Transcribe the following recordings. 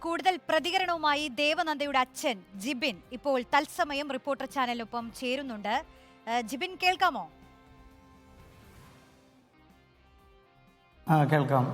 കൂടുതൽ പ്രതികരണവുമായി ദേവനന്ദയുടെ അച്ഛൻ ജിബിൻ ഇപ്പോൾ തത്സമയം റിപ്പോർട്ടർ ചാനലിനൊപ്പം ചേരുന്നുണ്ട്. ജിബിൻ, കേൾക്കാമോ? കേൾക്കാം.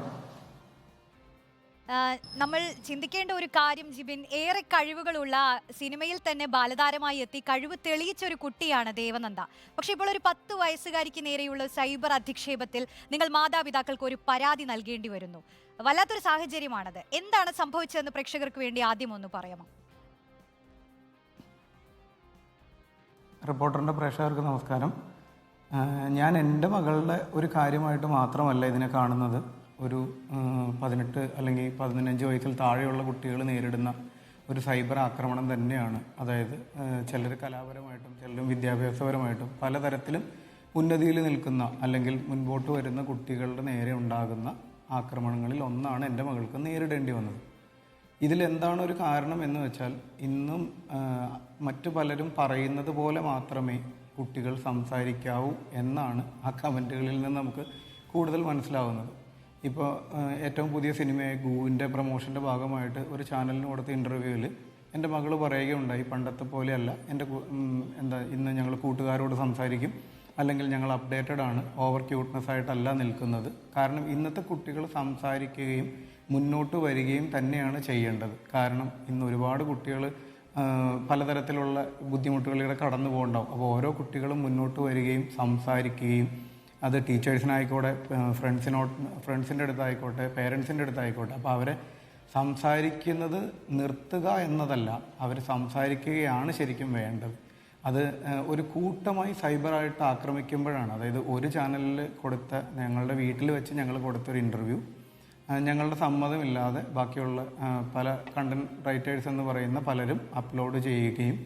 നമ്മൾ ചിന്തിക്കേണ്ട ഒരു കാര്യം ജിബിൻ, ഏറെ കഴിവുകളുള്ള സിനിമയിൽ തന്നെ ബാലതാരമായി എത്തി കഴിവ് തെളിയിച്ച ഒരു കുട്ടിയാണ് ദേവനന്ദ. പക്ഷെ ഇപ്പോൾ ഒരു 10 വയസ്സുകാരിക്ക് നേരെയുള്ള സൈബർ അധിക്ഷേപത്തിൽ നിങ്ങൾ മാതാപിതാക്കൾക്ക് ഒരു പരാതി നൽകേണ്ടി വരുന്നു. വല്ലാത്തൊരു സാഹചര്യമാണത്. എന്താണ് സംഭവിച്ചതെന്ന് പ്രേക്ഷകർക്ക് വേണ്ടി ആദ്യം ഒന്ന് പറയാമോ? റിപ്പോർട്ടറിൻ്റെ പ്രേക്ഷകർക്ക് നമസ്കാരം. ഞാൻ എൻ്റെ മകളുടെ ഒരു കാര്യമായിട്ട് മാത്രമല്ല ഇതിനെ കാണുന്നത്. ഒരു 18 അല്ലെങ്കിൽ 15 വയസ്സിൽ താഴെയുള്ള കുട്ടികൾ നേരിടുന്ന ഒരു സൈബർ ആക്രമണം തന്നെയാണ്. അതായത് ചിലർ കലാപരമായിട്ടും ചിലരും വിദ്യാഭ്യാസപരമായിട്ടും പലതരത്തിലും ഉന്നതിയിൽ നിൽക്കുന്ന അല്ലെങ്കിൽ മുൻപോട്ട് വരുന്ന കുട്ടികളുടെ നേരെ ഉണ്ടാകുന്ന ആക്രമണങ്ങളിൽ ഒന്നാണ് എൻ്റെ മകൾക്ക് നേരിടേണ്ടി വന്നത്. ഇതിലെന്താണ് ഒരു കാരണം എന്ന് വെച്ചാൽ, ഇന്നും മറ്റു പലരും പറയുന്നത് പോലെ മാത്രമേ കുട്ടികൾ സംസാരിക്കാവൂ എന്നാണ് ആ കമൻറ്റുകളിൽ നിന്ന് നമുക്ക് കൂടുതൽ മനസ്സിലാവുന്നത്. ഇപ്പോൾ ഏറ്റവും പുതിയ സിനിമയായ ഗൂവിൻ്റെ പ്രൊമോഷൻ്റെ ഭാഗമായിട്ട് ഒരു ചാനലിന് കൊടുത്ത ഇൻ്റർവ്യൂവിൽ എൻ്റെ മകൾ പറയുകയുണ്ടായി, പണ്ടത്തെ പോലെയല്ല, ഇന്ന് ഞങ്ങൾ കൂട്ടുകാരോട് സംസാരിക്കും, അല്ലെങ്കിൽ ഞങ്ങൾ അപ്ഡേറ്റഡ് ആണ്, ഓവർ ക്യൂട്ട്നെസ് ആയിട്ടല്ല നിൽക്കുന്നത്. കാരണം ഇന്നത്തെ കുട്ടികൾ സംസാരിക്കുകയും മുന്നോട്ട് വരികയും തന്നെയാണ് ചെയ്യേണ്ടത്. കാരണം ഇന്ന് ഒരുപാട് കുട്ടികൾ പലതരത്തിലുള്ള ബുദ്ധിമുട്ടുകളിലൂടെ കടന്നു പോകണ്ടാവും. അപ്പോൾ ഓരോ കുട്ടികളും മുന്നോട്ട് വരികയും സംസാരിക്കുകയും, അത് ടീച്ചേഴ്സിനായിക്കോട്ടെ, ഫ്രണ്ട്സിൻ്റെ അടുത്തായിക്കോട്ടെ, പേരൻസിൻ്റെ അടുത്തായിക്കോട്ടെ, അപ്പോൾ അവരെ സംസാരിക്കുന്നത് നിർത്തുക എന്നതല്ല, അവർ സംസാരിക്കുകയാണ് ശരിക്കും വേണ്ടത്. അത് ഒരു കൂട്ടമായി സൈബറായിട്ട് ആക്രമിക്കുമ്പോഴാണ്, അതായത് ഒരു ചാനലിൽ കൊടുത്ത, ഞങ്ങളുടെ വീട്ടിൽ വെച്ച് ഞങ്ങൾ കൊടുത്തൊരു ഇൻ്റർവ്യൂ ഞങ്ങളുടെ സമ്മതമില്ലാതെ ബാക്കിയുള്ള പല കണ്ടന്റ് റൈറ്റേഴ്സ് എന്ന് പറയുന്ന പലരും അപ്ലോഡ് ചെയ്യുകയും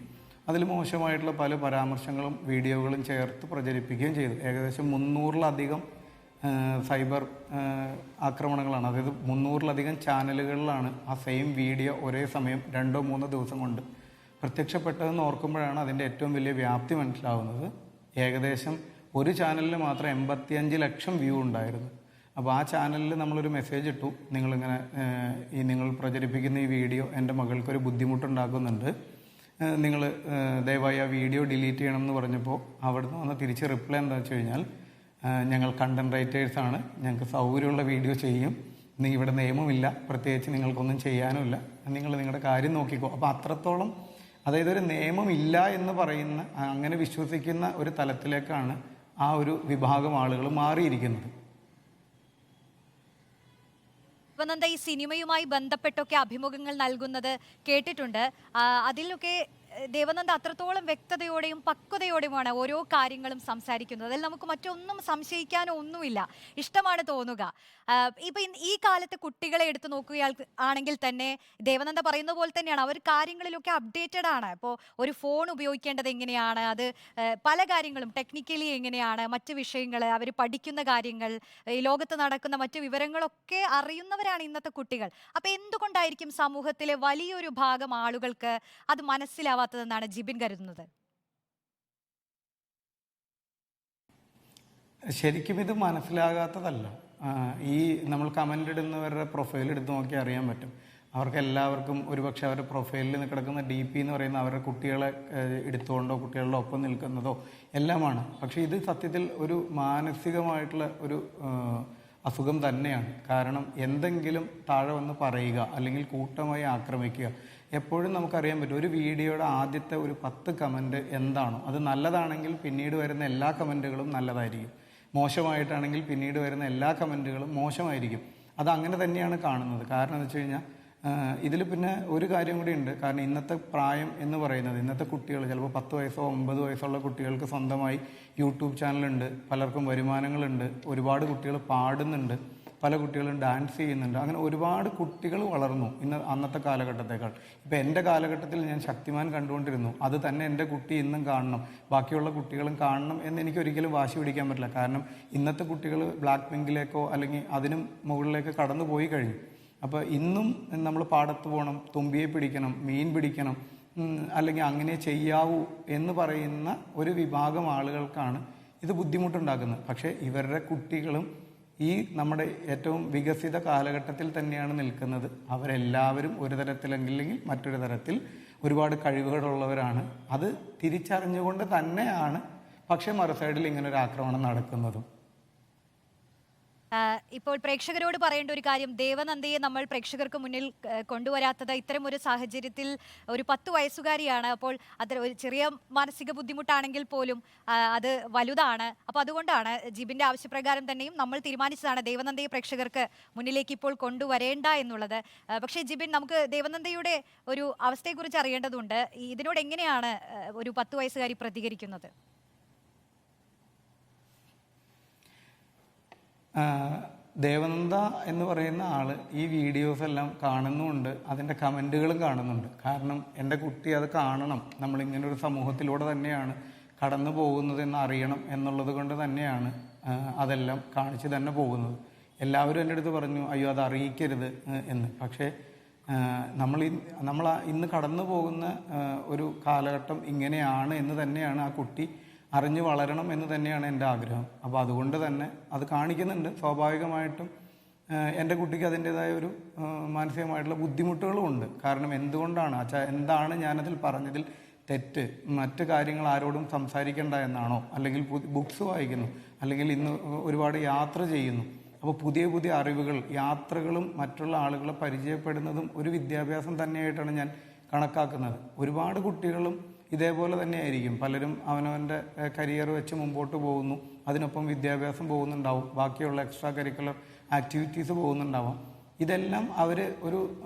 അതിൽ മോശമായിട്ടുള്ള പല പരാമർശങ്ങളും വീഡിയോകളും ചേർത്ത് പ്രചരിപ്പിക്കുകയും ചെയ്തു. ഏകദേശം 300-ലധികം സൈബർ ആക്രമണങ്ങളാണ്. അതായത് 300-ലധികം ചാനലുകളിലാണ് ആ സെയിം വീഡിയോ ഒരേ സമയം 2-3 ദിവസം കൊണ്ട് പ്രത്യക്ഷപ്പെട്ടതെന്ന് ഓർക്കുമ്പോഴാണ് അതിൻ്റെ ഏറ്റവും വലിയ വ്യാപ്തി മനസ്സിലാവുന്നത്. ഏകദേശം ഒരു ചാനലിൽ മാത്രം 85 ലക്ഷം വ്യൂ ഉണ്ടായിരുന്നു. അപ്പോൾ ആ ചാനലിൽ നമ്മളൊരു മെസ്സേജ് ഇട്ടു, നിങ്ങൾ പ്രചരിപ്പിക്കുന്ന ഈ വീഡിയോ എൻ്റെ മകൾക്കൊരു ബുദ്ധിമുട്ടുണ്ടാക്കുന്നുണ്ട്, നിങ്ങൾ ദയവായി ആ വീഡിയോ ഡിലീറ്റ് ചെയ്യണം എന്ന് പറഞ്ഞപ്പോൾ അവിടുന്ന് വന്ന് തിരിച്ച് റിപ്ലൈ എന്താ വെച്ച് കഴിഞ്ഞാൽ, ഞങ്ങൾ കണ്ടന്റ് റൈറ്റേഴ്സാണ്, ഞങ്ങൾക്ക് സൗകര്യമുള്ള വീഡിയോ ചെയ്യും, ഇവിടെ നിയമമില്ല, പ്രത്യേകിച്ച് നിങ്ങൾക്കൊന്നും ചെയ്യാനുമില്ല, നിങ്ങൾ നിങ്ങളുടെ കാര്യം നോക്കിക്കോ. അപ്പോൾ അത്രത്തോളം, അതായത് ഒരു നിയമമില്ല എന്ന് പറയുന്ന, അങ്ങനെ വിശ്വസിക്കുന്ന ഒരു തലത്തിലേക്കാണ് ആ ഒരു വിഭാഗം ആളുകൾ മാറിയിരിക്കുന്നത്. ദേവനന്ദ ഈ സിനിമയുമായി ബന്ധപ്പെട്ടൊക്കെ അഭിമുഖങ്ങൾ നൽകുന്നത് കേട്ടിട്ടുണ്ട്. അതിലൊക്കെ ദേവനന്ദ അത്രത്തോളം വ്യക്തതയോടെയും പക്വതയോടെയുമാണ് ഓരോ കാര്യങ്ങളും സംസാരിക്കുന്നത്. അതിൽ നമുക്ക് മറ്റൊന്നും സംശയിക്കാനോ ഒന്നുമില്ല, ഇഷ്ടമാണ് തോന്നുക. ഇപ്പൊ ഈ കാലത്തെ കുട്ടികളെ എടുത്തു നോക്കുകയാണെങ്കിൽ തന്നെ ദേവനന്ദ പറയുന്ന പോലെ തന്നെയാണ്, അവർ കാര്യങ്ങളിലൊക്കെ അപ്ഡേറ്റഡ് ആണ്. ഇപ്പോൾ ഒരു ഫോൺ ഉപയോഗിക്കേണ്ടത് എങ്ങനെയാണ്, അത് പല കാര്യങ്ങളും ടെക്നിക്കലി എങ്ങനെയാണ്, മറ്റ് വിഷയങ്ങൾ, അവർ പഠിക്കുന്ന കാര്യങ്ങൾ, ഈ ലോകത്ത് നടക്കുന്ന മറ്റു വിവരങ്ങളൊക്കെ അറിയുന്നവരാണ് ഇന്നത്തെ കുട്ടികൾ. അപ്പൊ എന്തുകൊണ്ടായിരിക്കും സമൂഹത്തിലെ വലിയൊരു ഭാഗം ആളുകൾക്ക് അത് മനസ്സിലാവാത്തതെന്നാണ് ജിബിൻ കരുതുന്നത്? ശരിക്കും ഇത് മനസ്സിലാകാത്തതല്ല. ഈ നമ്മൾ കമൻ്റ് ഇടുന്നവരുടെ പ്രൊഫൈൽ എടുത്ത് നോക്കി അറിയാൻ പറ്റും. അവർക്ക് എല്ലാവർക്കും ഒരുപക്ഷെ അവരുടെ പ്രൊഫൈലിൽ കിടക്കുന്ന DP എന്ന് പറയുന്ന അവരുടെ കുട്ടികളെ എടുത്തുകൊണ്ടോ കുട്ടികളുടെ ഒപ്പം നിൽക്കുന്നതോ എല്ലാമാണ്. പക്ഷേ ഇത് സത്യത്തിൽ ഒരു മാനസികമായിട്ടുള്ള ഒരു അസുഖം തന്നെയാണ്. കാരണം എന്തെങ്കിലും താഴെ വന്ന് പറയുക അല്ലെങ്കിൽ കൂട്ടമായി ആക്രമിക്കുക, എപ്പോഴും നമുക്കറിയാൻ പറ്റും. ഒരു വീഡിയോയുടെ ആദ്യത്തെ ഒരു 10 കമൻറ്റ് എന്താണോ അത് നല്ലതാണെങ്കിൽ പിന്നീട് വരുന്ന എല്ലാ കമൻറ്റുകളും നല്ലതായിരിക്കും, മോശമായിട്ടാണെങ്കിൽ പിന്നീട് വരുന്ന എല്ലാ കമൻറ്റുകളും മോശമായിരിക്കും. അത് അങ്ങനെ തന്നെയാണ് കാണുന്നത്. കാരണം എന്ന് വെച്ച് കഴിഞ്ഞാൽ ഇതിൽ പിന്നെ ഒരു കാര്യം കൂടി ഉണ്ട്. കാരണം ഇന്നത്തെ പ്രായം എന്ന് പറയുന്നത്, ഇന്നത്തെ കുട്ടികൾ ചിലപ്പോൾ 10 വയസ്സോ 9 വയസ്സുള്ള കുട്ടികൾക്ക് സ്വന്തമായി യൂട്യൂബ് ചാനലുണ്ട്, പലർക്കും വരുമാനങ്ങളുണ്ട്, ഒരുപാട് കുട്ടികൾ പാടുന്നുണ്ട്, പല കുട്ടികളും ഡാൻസ് ചെയ്യുന്നുണ്ട്. അങ്ങനെ ഒരുപാട് കുട്ടികൾ വളർന്നു അന്നത്തെ കാലഘട്ടത്തേക്കാൾ. ഇപ്പം എൻ്റെ കാലഘട്ടത്തിൽ ഞാൻ ശക്തിമാൻ കണ്ടുകൊണ്ടിരുന്നു, അത് തന്നെ എൻ്റെ കുട്ടി ഇന്നും കാണണം, ബാക്കിയുള്ള കുട്ടികളും കാണണം എന്ന് എനിക്ക് ഒരിക്കലും വാശി പിടിക്കാൻ പറ്റില്ല. കാരണം ഇന്നത്തെ കുട്ടികൾ ബ്ലാക്ക് പിങ്കിലേക്കോ അല്ലെങ്കിൽ അതിനും മുകളിലേക്ക് കടന്നു പോയി കഴിഞ്ഞു. അപ്പോൾ ഇന്നും നമ്മൾ പാടത്ത് പോകണം, തുമ്പിയെ പിടിക്കണം, മീൻ പിടിക്കണം, അല്ലെങ്കിൽ അങ്ങനെ ചെയ്യാവൂ എന്ന് പറയുന്ന ഒരു വിഭാഗം ആളുകൾക്കാണ് ഇത് ബുദ്ധിമുട്ടുണ്ടാക്കുന്നത്. പക്ഷേ ഇവരുടെ കുട്ടികളും ഈ നമ്മുടെ ഏറ്റവും വികസിത കാലഘട്ടത്തിൽ തന്നെയാണ് നിൽക്കുന്നത്. അവരെല്ലാവരും ഒരു തരത്തിലെങ്കിൽ മറ്റൊരു തരത്തിൽ ഒരുപാട് കഴിവുകളുള്ളവരാണ്. അത് തിരിച്ചറിഞ്ഞുകൊണ്ട് തന്നെയാണ് പക്ഷേ മറു സൈഡിൽ ഇങ്ങനെ ഒരു ആക്രമണം നടക്കുന്നതും. ഇപ്പോൾ പ്രേക്ഷകരോട് പറയേണ്ട ഒരു കാര്യം, ദേവനന്ദയെ നമ്മൾ പ്രേക്ഷകർക്ക് മുന്നിൽ കൊണ്ടുവരാത്തത് ഇത്തരം ഒരു സാഹചര്യത്തിൽ ഒരു 10 വയസ്സുകാരിയാണ്. അപ്പോൾ അത് ഒരു ചെറിയ മാനസിക ബുദ്ധിമുട്ടാണെങ്കിൽ പോലും അത് വലുതാണ്. അപ്പോൾ അതുകൊണ്ടാണ് ജിബിന്റെ ആവശ്യപ്രകാരം തന്നെയും നമ്മൾ തീരുമാനിച്ചതാണ് ദേവനന്ദയെ പ്രേക്ഷകർക്ക് മുന്നിലേക്ക് ഇപ്പോൾ കൊണ്ടുവരേണ്ട എന്നുള്ളത്. പക്ഷേ ജിബിൻ, നമുക്ക് ദേവനന്ദയുടെ ഒരു അവസ്ഥയെക്കുറിച്ച് അറിയേണ്ടതുണ്ട്. ഇതിനോട് എങ്ങനെയാണ് ഒരു 10 വയസ്സുകാരി പ്രതികരിക്കുന്നത്? ദേവനന്ദ എന്ന് പറയുന്ന ആള് ഈ വീഡിയോസ് എല്ലാം കാണുന്നുമുണ്ട്, അതിൻ്റെ കമൻറ്റുകളും കാണുന്നുണ്ട്. കാരണം എൻ്റെ കുട്ടി അത് കാണണം, നമ്മളിങ്ങനൊരു സമൂഹത്തിലൂടെ തന്നെയാണ് കടന്നു പോകുന്നതെന്ന് അറിയണം എന്നുള്ളത് കൊണ്ട് തന്നെയാണ് അതെല്ലാം കാണിച്ച് തന്നെ പോകുന്നത്. എല്ലാവരും എൻ്റെ അടുത്ത് പറഞ്ഞു, അയ്യോ അത് അറിയിക്കരുത് എന്ന്. പക്ഷേ നമ്മൾ ഇന്ന് കടന്നു പോകുന്ന ഒരു കാലഘട്ടം ഇങ്ങനെയാണ് എന്ന് തന്നെയാണ് ആ കുട്ടി അറിഞ്ഞു വളരണം എന്ന് തന്നെയാണ് എൻ്റെ ആഗ്രഹം. അപ്പോൾ അതുകൊണ്ട് തന്നെ അത് കാണിക്കുന്നുണ്ട്. സ്വാഭാവികമായിട്ടും എൻ്റെ കുട്ടിക്ക് അതിൻ്റേതായ ഒരു മാനസികമായിട്ടുള്ള ബുദ്ധിമുട്ടുകളും ഉണ്ട്. കാരണം എന്തുകൊണ്ടാണ് എന്താണ് ഞാനതിൽ പറഞ്ഞതിൽ തെറ്റ്? മറ്റു കാര്യങ്ങൾ ആരോടും സംസാരിക്കേണ്ട എന്നാണോ? അല്ലെങ്കിൽ ബുക്സ് വായിക്കുന്നു, അല്ലെങ്കിൽ ഇന്ന് ഒരുപാട് യാത്ര ചെയ്യുന്നു. അപ്പോൾ പുതിയ പുതിയ അറിവുകൾ, യാത്രകളും മറ്റുള്ള ആളുകളെ പരിചയപ്പെടുന്നതും ഒരു വിദ്യാഭ്യാസം തന്നെയായിട്ടാണ് ഞാൻ കണക്കാക്കുന്നത്. ഒരുപാട് കുട്ടികളും ഇതേപോലെ തന്നെയായിരിക്കും. പലരും അവനവൻ്റെ കരിയർ വെച്ച് മുമ്പോട്ട് പോകുന്നു, അതിനൊപ്പം വിദ്യാഭ്യാസം പോകുന്നുണ്ടാവും, ബാക്കിയുള്ള എക്സ്ട്രാ കരിക്കുലർ ആക്ടിവിറ്റീസ് പോകുന്നുണ്ടാവാം. ഇതെല്ലാം അവർ ഒരു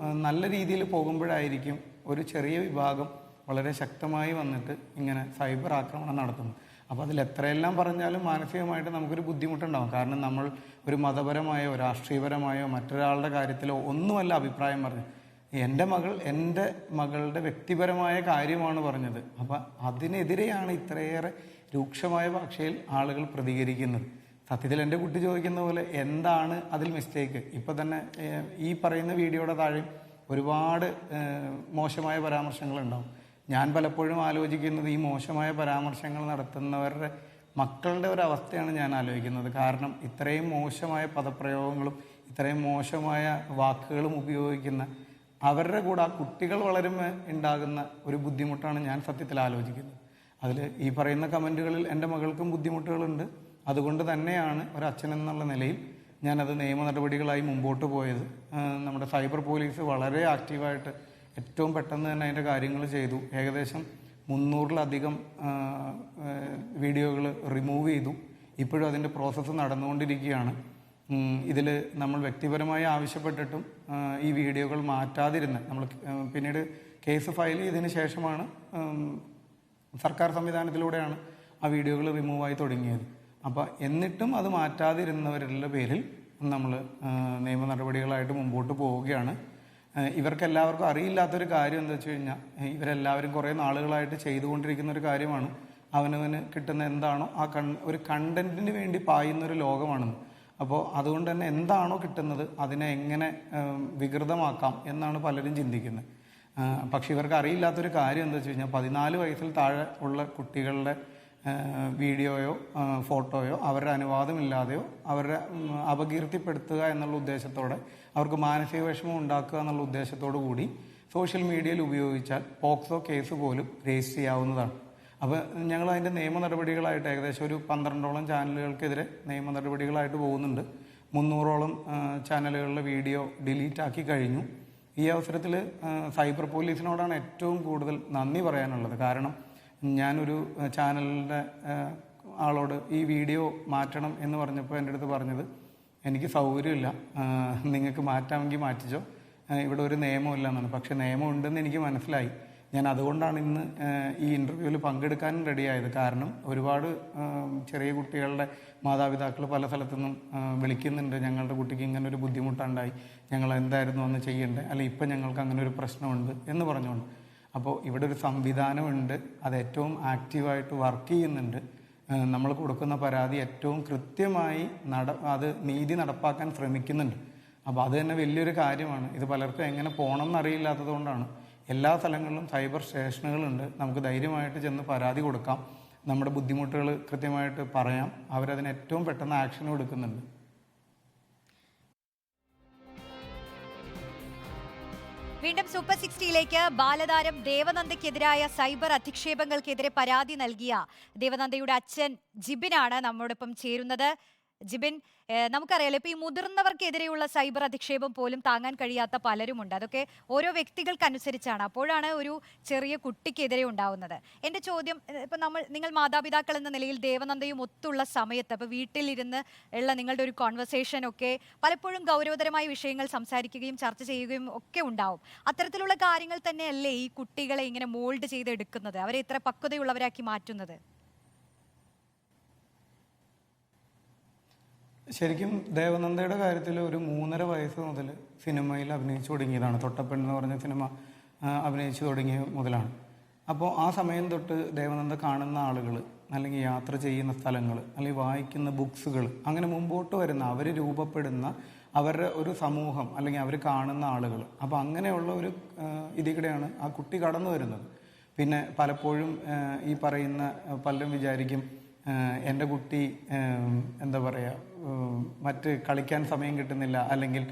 നല്ല രീതിയിൽ പോകുമ്പോഴായിരിക്കും ഒരു ചെറിയ വിഭാഗം വളരെ ശക്തമായി വന്നിട്ട് ഇങ്ങനെ സൈബർ ആക്രമണം നടത്തുന്നു. അപ്പോൾ അതിൽ എത്രയെല്ലാം പറഞ്ഞാലും മാനസികമായിട്ട് നമുക്കൊരു ബുദ്ധിമുട്ടുണ്ടാകും. കാരണം നമ്മൾ ഒരു മതപരമായോ രാഷ്ട്രീയപരമായോ മറ്റൊരാളുടെ കാര്യത്തിലോ ഒന്നുമല്ല അഭിപ്രായം പറഞ്ഞു. എൻ്റെ മകളുടെ വ്യക്തിപരമായ കാര്യമാണ് പറഞ്ഞത്. അപ്പം അതിനെതിരെയാണ് ഇത്രയേറെ രൂക്ഷമായ ഭാഷയിൽ ആളുകൾ പ്രതികരിക്കുന്നത്. സത്യത്തിൽ എൻ്റെ കുട്ടി ചോദിക്കുന്ന പോലെ എന്താണ് അതിൽ മിസ്റ്റേക്ക്? ഇപ്പം തന്നെ ഈ പറയുന്ന വീഡിയോയുടെ താഴെ ഒരുപാട് മോശമായ പരാമർശങ്ങളുണ്ടാവും. ഞാൻ പലപ്പോഴും ആലോചിക്കുന്നത് ഈ മോശമായ പരാമർശങ്ങൾ നടത്തുന്നവരുടെ മക്കളുടെ ഒരു അവസ്ഥയാണ് ഞാൻ ആലോചിക്കുന്നത്. കാരണം ഇത്രയും മോശമായ പദപ്രയോഗങ്ങളും ഇത്രയും മോശമായ വാക്കുകളും ഉപയോഗിക്കുന്ന അവരുടെ കൂടെ ആ കുട്ടികൾ വളരുമ്പോൾ ഉണ്ടാകുന്ന ഒരു ബുദ്ധിമുട്ടാണ് ഞാൻ സത്യത്തിൽ ആലോചിക്കുന്നത്. അതിൽ ഈ പറയുന്ന കമൻറ്റുകളിൽ എൻ്റെ മകൾക്കും ബുദ്ധിമുട്ടുകളുണ്ട്. അതുകൊണ്ട് തന്നെയാണ് ഒരച്ഛൻ എന്നുള്ള നിലയിൽ ഞാനത് നിയമ നടപടികളായി മുമ്പോട്ട് പോയത്. നമ്മുടെ സൈബർ പോലീസ് വളരെ ആക്റ്റീവായിട്ട് ഏറ്റവും പെട്ടെന്ന് തന്നെ അതിൻ്റെ കാര്യങ്ങൾ ചെയ്തു. ഏകദേശം 300-ലധികം വീഡിയോകൾ റിമൂവ് ചെയ്തു. ഇപ്പോഴും അതിൻ്റെ പ്രോസസ്സ് നടന്നുകൊണ്ടിരിക്കുകയാണ്. ഇതിൽ നമ്മൾ വ്യക്തിപരമായി ആവശ്യപ്പെട്ടിട്ടും ഈ വീഡിയോകൾ മാറ്റാതിരുന്ന് നമ്മൾ പിന്നീട് കേസ് ഫയൽ ചെയ്തതിന് ശേഷമാണ് സർക്കാർ സംവിധാനത്തിലൂടെയാണ് ആ വീഡിയോകൾ റിമൂവായി തുടങ്ങിയത്. അപ്പോൾ എന്നിട്ടും അത് മാറ്റാതിരുന്നവരുടെ പേരിൽ നമ്മൾ നിയമ നടപടികളായിട്ട് മുമ്പോട്ട് പോവുകയാണ്. ഇവർക്കെല്ലാവർക്കും അറിയില്ലാത്തൊരു കാര്യം എന്താ വെച്ച് കഴിഞ്ഞാൽ, ഇവരെല്ലാവരും കുറേ നാളുകളായിട്ട് ചെയ്തുകൊണ്ടിരിക്കുന്ന ഒരു കാര്യമാണ്. അവനവന് കിട്ടുന്ന എന്താണോ ആ ഒരു കണ്ടന്റിന് വേണ്ടി പായുന്നൊരു ലോകമാണെന്ന്. അപ്പോൾ അതുകൊണ്ട് തന്നെ എന്താണോ കിട്ടുന്നത് അതിനെ എങ്ങനെ വികൃതമാക്കാം എന്നാണ് പലരും ചിന്തിക്കുന്നത്. പക്ഷെ ഇവർക്ക് അറിയില്ലാത്തൊരു കാര്യം എന്താ വെച്ച് കഴിഞ്ഞാൽ, 14 വയസ്സിൽ താഴെ ഉള്ള കുട്ടികളുടെ വീഡിയോയോ ഫോട്ടോയോ അവരുടെ അനുവാദമില്ലാതെയോ അവരുടെ അപകീർത്തിപ്പെടുത്തുക എന്നുള്ള ഉദ്ദേശത്തോടെ, അവർക്ക് മാനസിക വിഷമം ഉണ്ടാക്കുക എന്നുള്ള ഉദ്ദേശത്തോടു കൂടി സോഷ്യൽ മീഡിയയിൽ ഉപയോഗിച്ചാൽ പോക്സോ കേസ് പോലും രജിസ്റ്റർ ചെയ്യാവുന്നതാണ്. അപ്പോൾ ഞങ്ങൾ അതിൻ്റെ നിയമ നടപടികളായിട്ട് ഏകദേശം ഒരു 12ഓളം ചാനലുകൾക്കെതിരെ നിയമ നടപടികളായിട്ട് പോകുന്നുണ്ട്. 300ഓളം ചാനലുകളിലെ വീഡിയോ ഡിലീറ്റ് ആക്കി കഴിഞ്ഞു. ഈ അവസരത്തിൽ സൈബർ പോലീസിനോടാണ് ഏറ്റവും കൂടുതൽ നന്ദി പറയാനുള്ളത്. കാരണം ഞാനൊരു ചാനലിൻ്റെ ആളോട് ഈ വീഡിയോ മാറ്റണം എന്ന് പറഞ്ഞപ്പോൾ എൻ്റെ അടുത്ത് പറഞ്ഞത്, എനിക്ക് സൗകര്യമില്ല, നിങ്ങൾക്ക് മാറ്റാമെങ്കിൽ മാറ്റിച്ചോ, ഇവിടെ ഒരു നിയമമില്ല എന്നാണ്. പക്ഷേ നിയമം ഉണ്ടെന്ന് എനിക്ക് മനസ്സിലായി. ഞാൻ അതുകൊണ്ടാണ് ഇന്ന് ഈ ഇൻ്റർവ്യൂവിൽ പങ്കെടുക്കാനും റെഡിയായത്. കാരണം ഒരുപാട് ചെറിയ കുട്ടികളുടെ മാതാപിതാക്കൾ പല സ്ഥലത്തുനിന്നും വിളിക്കുന്നുണ്ട്, ഞങ്ങളുടെ കുട്ടിക്ക് ഇങ്ങനെ ഒരു ബുദ്ധിമുട്ടുണ്ടായി, ഞങ്ങൾ എന്തായിരുന്നു അന്ന് ചെയ്യേണ്ടത്, അല്ലെങ്കിൽ ഇപ്പം ഞങ്ങൾക്ക് അങ്ങനെ ഒരു പ്രശ്നമുണ്ട് എന്ന് പറഞ്ഞുകൊണ്ട്. അപ്പോൾ ഇവിടെ ഒരു സംവിധാനമുണ്ട്, അത് ഏറ്റവും ആക്റ്റീവായിട്ട് വർക്ക് ചെയ്യുന്നുണ്ട്. നമ്മൾ കൊടുക്കുന്ന പരാതി ഏറ്റവും കൃത്യമായി അത് നീതി നടപ്പാക്കാൻ ശ്രമിക്കുന്നുണ്ട്. അപ്പോൾ അത് തന്നെ വലിയൊരു കാര്യമാണ്. ഇത് പലർക്കും എങ്ങനെ പോകണം എന്നറിയില്ലാത്തത് കൊണ്ടാണ്. എല്ലാ സ്ഥലങ്ങളിലും സൈബർ സ്റ്റേഷനുകളുണ്ട്. നമുക്ക് ധൈര്യമായിട്ട് ചെന്ന് പരാതി കൊടുക്കാം, നമ്മുടെ ബുദ്ധിമുട്ടുകൾ കൃത്യമായിട്ട് പറയാം. അവരതിന് ഏറ്റവും പെട്ടെന്ന് ആക്ഷനും എടുക്കുന്നുണ്ട്. വീണ്ടും സൂപ്പർ 60യിലേക്ക് ബാലതാരം ദേവനന്ദയ്ക്കെതിരായ സൈബർ അധിക്ഷേപങ്ങൾക്കെതിരെ പരാതി നൽകിയ ദേവനന്ദയുടെ അച്ഛൻ ജിബിനാണ് നമ്മോടൊപ്പം ചേരുന്നത്. ജിബിൻ, നമുക്കറിയാലോ ഇപ്പൊ ഈ മുതിർന്നവർക്കെതിരെയുള്ള സൈബർ അധിക്ഷേപം പോലും താങ്ങാൻ കഴിയാത്ത പലരുമുണ്ട്. അതൊക്കെ ഓരോ വ്യക്തികൾക്കനുസരിച്ചാണ്. അപ്പോഴാണ് ഒരു ചെറിയ കുട്ടിക്കെതിരെ ഉണ്ടാവുന്നത്. എൻ്റെ ചോദ്യം, ഇപ്പൊ നിങ്ങൾ മാതാപിതാക്കൾ എന്ന നിലയിൽ ദേവനന്ദയും ഒത്തുള്ള സമയത്ത് ഇപ്പൊ വീട്ടിലിരുന്ന് ഉള്ള നിങ്ങളുടെ ഒരു കോൺവെർസേഷൻ ഒക്കെ പലപ്പോഴും ഗൗരവതരമായ വിഷയങ്ങൾ സംസാരിക്കുകയും ചർച്ച ചെയ്യുകയും ഒക്കെ ഉണ്ടാവും. അത്തരത്തിലുള്ള കാര്യങ്ങൾ തന്നെയല്ലേ ഈ കുട്ടികളെ ഇങ്ങനെ മോൾഡ് ചെയ്തെടുക്കുന്നത്, അവരെ ഇത്ര പക്വതയുള്ളവരാക്കി മാറ്റുന്നത്? ശരിക്കും ദേവനന്ദയുടെ കാര്യത്തിൽ ഒരു 3.5 വയസ്സ് മുതൽ സിനിമയിൽ അഭിനയിച്ചു തുടങ്ങിയതാണ്. തൊട്ടപ്പെണ്ണ് എന്ന് പറഞ്ഞ സിനിമ അഭിനയിച്ചു തുടങ്ങിയ മുതലാണ്. അപ്പോൾ ആ സമയം തൊട്ട് ദേവനന്ദ കാണുന്ന ആളുകൾ, അല്ലെങ്കിൽ യാത്ര ചെയ്യുന്ന സ്ഥലങ്ങൾ, അല്ലെങ്കിൽ വായിക്കുന്ന ബുക്സുകൾ, അങ്ങനെ മുമ്പോട്ട് വരുന്ന അവർ രൂപപ്പെടുന്ന അവരുടെ ഒരു സമൂഹം, അല്ലെങ്കിൽ അവർ കാണുന്ന ആളുകൾ, അപ്പോൾ അങ്ങനെയുള്ള ഒരു ഇതിലൂടെയാണ് ആ കുട്ടി കടന്നു വരുന്നത്. പിന്നെ പലപ്പോഴും ഈ പറയുന്ന പലരും വിചാരിക്കും എൻ്റെ കുട്ടി എന്താ പറയുക, മറ്റ് കളിക്കാൻ സമയം കിട്ടുന്നില്ല, അല്ലെങ്കിൽ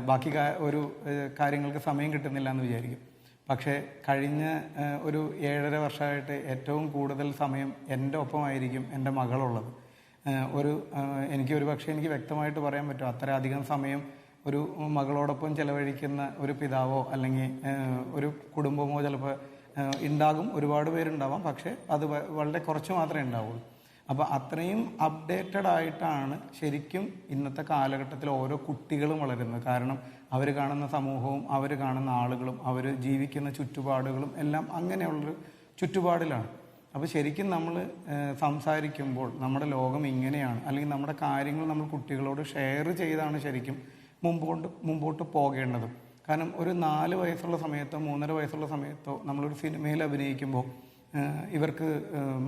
ബാക്കി ഒരു കാര്യങ്ങൾക്ക് സമയം കിട്ടുന്നില്ല എന്ന് വിചാരിക്കും. പക്ഷേ കഴിഞ്ഞ ഒരു 7.5 വർഷമായിട്ട് ഏറ്റവും കൂടുതൽ സമയം എൻ്റെ ഒപ്പമായിരിക്കും എൻ്റെ മകളുള്ളത്. എനിക്ക് വ്യക്തമായിട്ട് പറയാൻ പറ്റും, അത്രയധികം സമയം ഒരു മകളോടൊപ്പം ചെലവഴിക്കുന്ന ഒരു പിതാവോ അല്ലെങ്കിൽ ഒരു കുടുംബമോ ചിലപ്പോൾ ഉണ്ടാകും. ഒരുപാട് പേരുണ്ടാവാം, പക്ഷേ അത് വളരെ കുറച്ച് മാത്രമേ ഉണ്ടാവുള്ളൂ. അപ്പോൾ അത്രയും അപ്ഡേറ്റഡ് ആയിട്ടാണ് ശരിക്കും ഇന്നത്തെ കാലഘട്ടത്തിൽ ഓരോ കുട്ടികളും വളരുന്നത്. കാരണം അവർ കാണുന്ന സമൂഹവും അവർ കാണുന്ന ആളുകളും അവർ ജീവിക്കുന്ന ചുറ്റുപാടുകളും എല്ലാം അങ്ങനെയുള്ളൊരു ചുറ്റുപാടിലാണ്. അപ്പോൾ ശരിക്കും നമ്മൾ സംസാരിക്കുമ്പോൾ നമ്മുടെ ലോകം ഇങ്ങനെയാണ്, അല്ലെങ്കിൽ നമ്മുടെ കാര്യങ്ങൾ നമ്മൾ കുട്ടികളോട് ഷെയർ ചെയ്താണ് ശരിക്കും മുമ്പോട്ട് പോകേണ്ടത്. കാരണം ഒരു 4 വയസ്സുള്ള സമയത്തോ 3.5 വയസ്സുള്ള സമയത്തോ നമ്മളൊരു സിനിമയിൽ അഭിനയിക്കുമ്പോൾ ഇവർക്ക്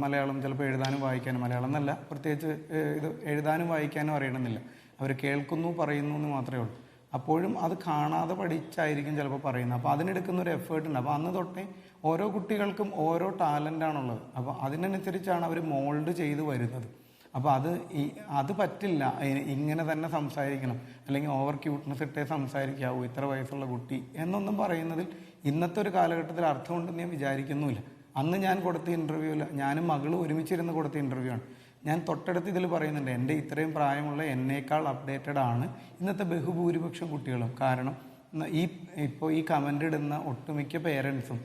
മലയാളം ചിലപ്പോൾ എഴുതാനും വായിക്കാനും, മലയാളം എന്നല്ല പ്രത്യേകിച്ച് ഇത് എഴുതാനും വായിക്കാനും അറിയണമെന്നില്ല, അവർ കേൾക്കുന്നു പറയുന്നു എന്ന് മാത്രമേ ഉള്ളൂ. അപ്പോഴും അത് കാണാതെ പഠിച്ചായിരിക്കും ചിലപ്പോൾ പറയുന്നത്. അപ്പോൾ അതിനെടുക്കുന്ന ഒരു എഫേർട്ട് ഉണ്ട്. അപ്പോൾ അന്ന് തൊട്ടേ ഓരോ കുട്ടികൾക്കും ഓരോ ടാലൻ്റാണുള്ളത്. അപ്പോൾ അതിനനുസരിച്ചാണ് അവർ മോൾഡ് ചെയ്ത് വരുന്നത്. അപ്പോൾ അത് പറ്റില്ല, ഇങ്ങനെ തന്നെ സംസാരിക്കണം, അല്ലെങ്കിൽ ഓവർ ക്യൂട്ട്നെസ് ഇട്ടേ സംസാരിക്കാവൂ ഇത്ര വയസ്സുള്ള കുട്ടി എന്നൊന്നും പറയുന്നതിൽ ഇന്നത്തെ ഒരു കാലഘട്ടത്തിൽ അർത്ഥമുണ്ടെന്ന് ഞാൻ വിചാരിക്കുന്നുമില്ല. അന്ന് ഞാൻ കൊടുത്ത ഇൻ്റർവ്യൂവിൽ, ഞാനും മകളും ഒരുമിച്ചിരുന്ന് കൊടുത്ത ഇൻ്റർവ്യൂ ആണ്. ഞാൻ തൊട്ടടുത്ത് ഇതിൽ പറയുന്നുണ്ട്, എൻ്റെ ഇത്രയും പ്രായമുള്ള എന്നേക്കാൾ അപ്ഡേറ്റഡ് ആണ് ഇന്നത്തെ ബഹുഭൂരിപക്ഷം കുട്ടികളും. കാരണം ഇപ്പോൾ ഈ കമൻ്റ് ഇടുന്ന ഒട്ടുമിക്ക പേരൻസും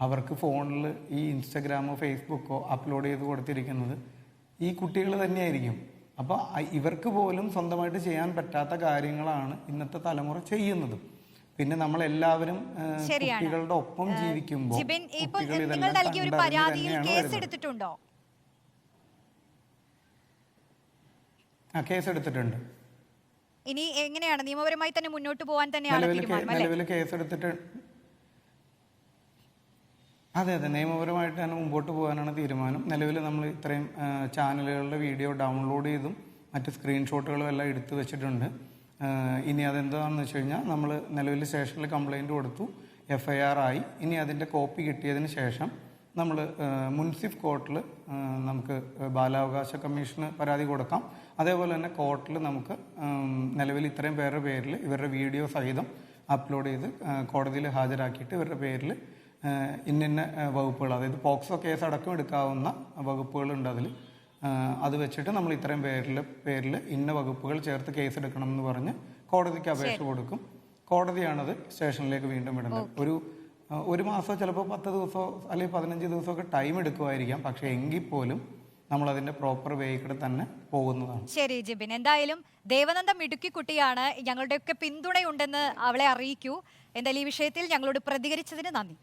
അവർക്ക് ഫോണിൽ ഈ ഇൻസ്റ്റഗ്രാമോ ഫേസ്ബുക്കോ അപ്ലോഡ് ചെയ്ത് കൊടുത്തിരിക്കുന്നത് ഈ കുട്ടികൾ തന്നെയായിരിക്കും. അപ്പോൾ ഇവർക്ക് പോലും സ്വന്തമായിട്ട് ചെയ്യാൻ പറ്റാത്ത കാര്യങ്ങളാണ് ഇന്നത്തെ തലമുറ ചെയ്യുന്നത്. പിന്നെ നമ്മളെല്ലാവരും കുട്ടികളുടെ ഒപ്പം ജീവിക്കുമ്പോൾ കേസെടുത്തിട്ടുണ്ട്. ഇനി എങ്ങനെയാണ് നിയമപരമായി തന്നെ മുന്നോട്ട് പോകാൻ തന്നെയാണ് നിലവിൽ കേസെടുത്തിട്ട്? അതെ, നിയമപരമായിട്ട് തന്നെ മുമ്പോട്ട് പോകാനാണ് തീരുമാനം. നിലവിൽ നമ്മൾ ഇത്രയും ചാനലുകളുടെ വീഡിയോ ഡൗൺലോഡ് ചെയ്തും മറ്റ് സ്ക്രീൻഷോട്ടുകളും എല്ലാം എടുത്തു വെച്ചിട്ടുണ്ട്. ഇനി അതെന്താണെന്ന് വെച്ച് കഴിഞ്ഞാൽ നമ്മൾ നിലവിൽ സ്റ്റേഷനിൽ കംപ്ലയിൻറ്റ് കൊടുത്തു, FIR ആയി. ഇനി അതിൻ്റെ കോപ്പി കിട്ടിയതിന് ശേഷം നമ്മൾ മുൻസിഫ് കോർട്ടിൽ നമുക്ക് ബാലാവകാശ കമ്മീഷന് പരാതി കൊടുക്കാം. അതേപോലെ തന്നെ കോർട്ടിൽ നമുക്ക് നിലവിൽ ഇത്രയും പേരുടെ പേരിൽ ഇവരുടെ വീഡിയോ സഹിതം അപ്ലോഡ് ചെയ്ത് കോടതിയിൽ ഹാജരാക്കിയിട്ട് ഇവരുടെ പേരിൽ ഇന്ന വകുപ്പുകൾ, അതായത് പോക്സോ കേസ് അടക്കം എടുക്കാവുന്ന വകുപ്പുകളുണ്ട് അതിൽ. അത് വെച്ചിട്ട് നമ്മൾ ഇത്രയും പേരിൽ ഇന്ന വകുപ്പുകൾ ചേർത്ത് കേസ് എടുക്കണം എന്ന് പറഞ്ഞ് കോടതിക്ക് അപേക്ഷ കൊടുക്കും. കോടതിയാണത് സ്റ്റേഷനിലേക്ക് വീണ്ടും വിടുന്നത്. ഒരു മാസം, ചിലപ്പോൾ 10 ദിവസമോ അല്ലെങ്കിൽ 15 ദിവസമൊക്കെ ടൈം എടുക്കുമായിരിക്കാം. പക്ഷേ എങ്കിൽ പോലും നമ്മൾ അതിന്റെ പ്രോപ്പർ വേയിക്കൂടെ തന്നെ പോകുന്നതാണ്. ശരി ജിബിൻ, എന്തായാലും ദേവനന്ദ മിടുക്കി കുട്ടിയാണ്, ഞങ്ങളുടെയൊക്കെ പിന്തുണയുണ്ടെന്ന് അവളെ അറിയിക്കൂ. എന്തായാലും ഈ വിഷയത്തിൽ ഞങ്ങളോട് പ്രതികരിച്ചതിന് നന്ദി.